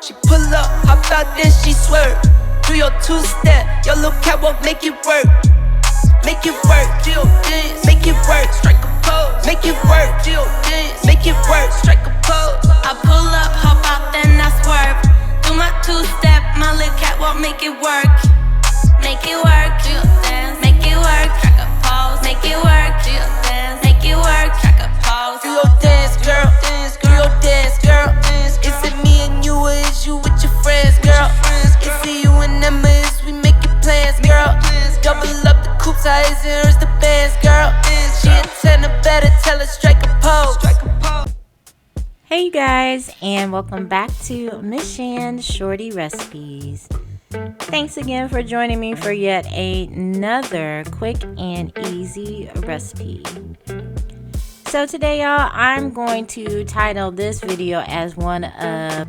She pull up, hop out, then she swerve. Do your two-step, your little catwalk, make it work. Make it work, Jill dance, make it work, strike a pose. Make it work, Jill dance, make it work, strike a pose. I pull up, hop out, then I swerve. Do my two-step, my little catwalk, make it work. Make it work, Jill dance, make it work, strike a pose. Make it work, Jill dance, make it work, strike a pose. Do your dance, girl, do your dance, girl. Is it me and you, or is you with your friends, girl? Is it you and them, or is we making plans, girl? Double up the coops, how is it, hers the bands, girl? She a 10, better tell her strike a pose. Hey you guys, and welcome back to Miss Shan's Shorty Recipes. Thanks again for joining me for yet another quick and easy recipe. So today, y'all, I'm going to title this video as one of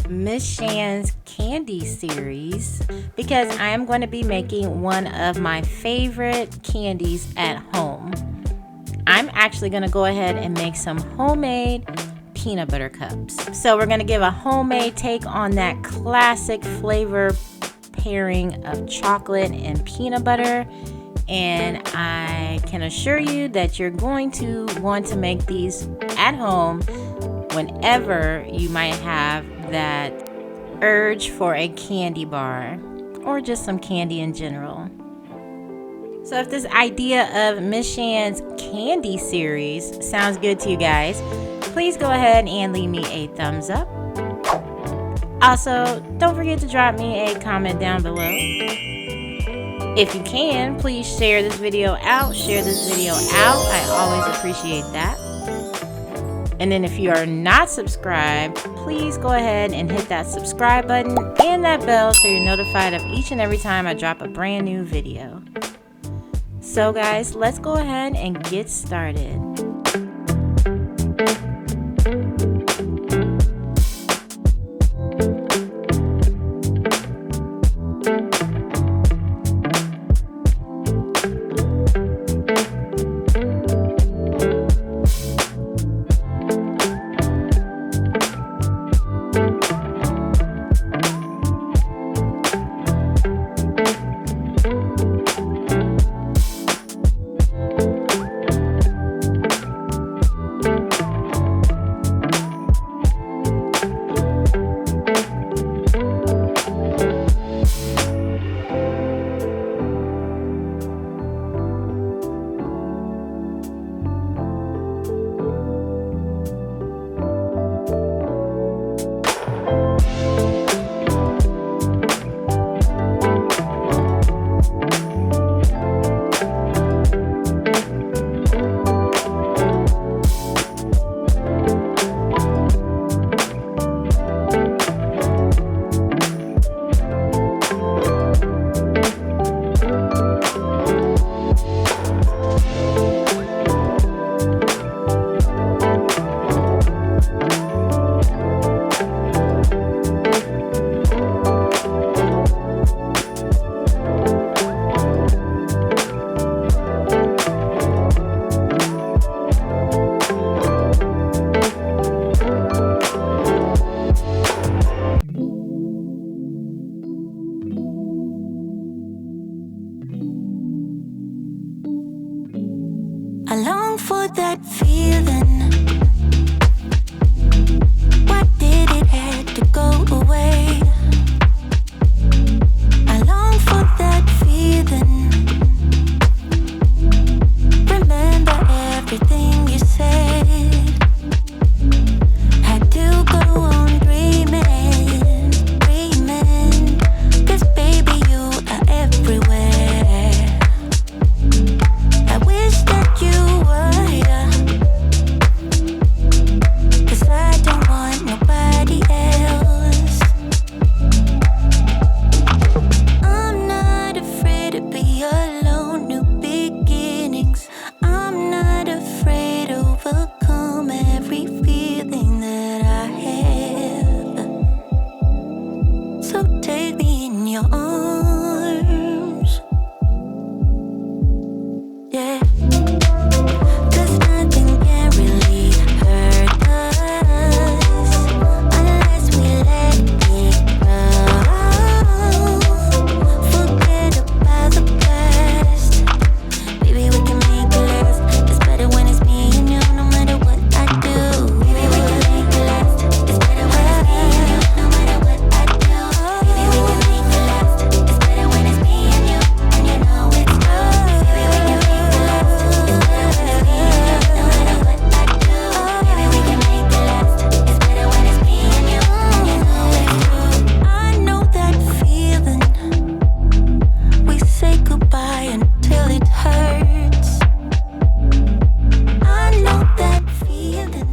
Miss Shan's candy series because I am going to be making one of my favorite candies at home. I'm actually going to go ahead and make some homemade peanut butter cups. So we're going to give a homemade take on that classic flavor pairing of chocolate and peanut butter. And I can assure you that you're going to want to make these at home whenever you might have that urge for a candy bar or just some candy in general. So if this idea of Miss Shan's candy series sounds good to you guys, please go ahead and leave me a thumbs up. Also, don't forget to drop me a comment down below. If you can, please share this video out. I always appreciate that. And then if you are not subscribed, please go ahead and hit that subscribe button and that bell so you're notified of each and every time I drop a brand new video. So guys, let's go ahead and get started.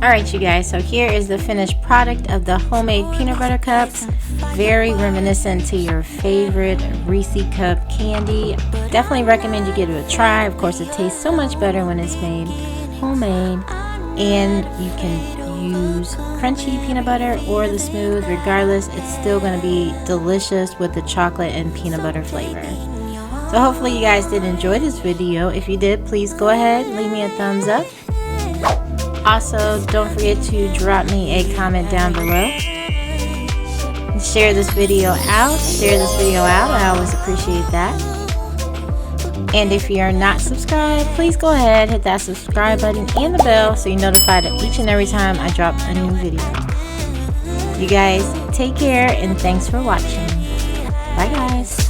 Alright you guys, so here is the finished product of the homemade peanut butter cups. Very reminiscent to your favorite Reese cup candy. Definitely recommend you give it a try. Of course it tastes so much better when it's made homemade. And you can use crunchy peanut butter or the smooth. Regardless, it's still going to be delicious with the chocolate and peanut butter flavor. So hopefully you guys did enjoy this video. If you did, please go ahead, leave me a thumbs up. Also, don't forget to drop me a comment down below. And share this video out. I always appreciate that. And if you're not subscribed, please go ahead, hit that subscribe button and the bell so you're notified of each and every time I drop a new video. You guys take care and thanks for watching. Bye guys.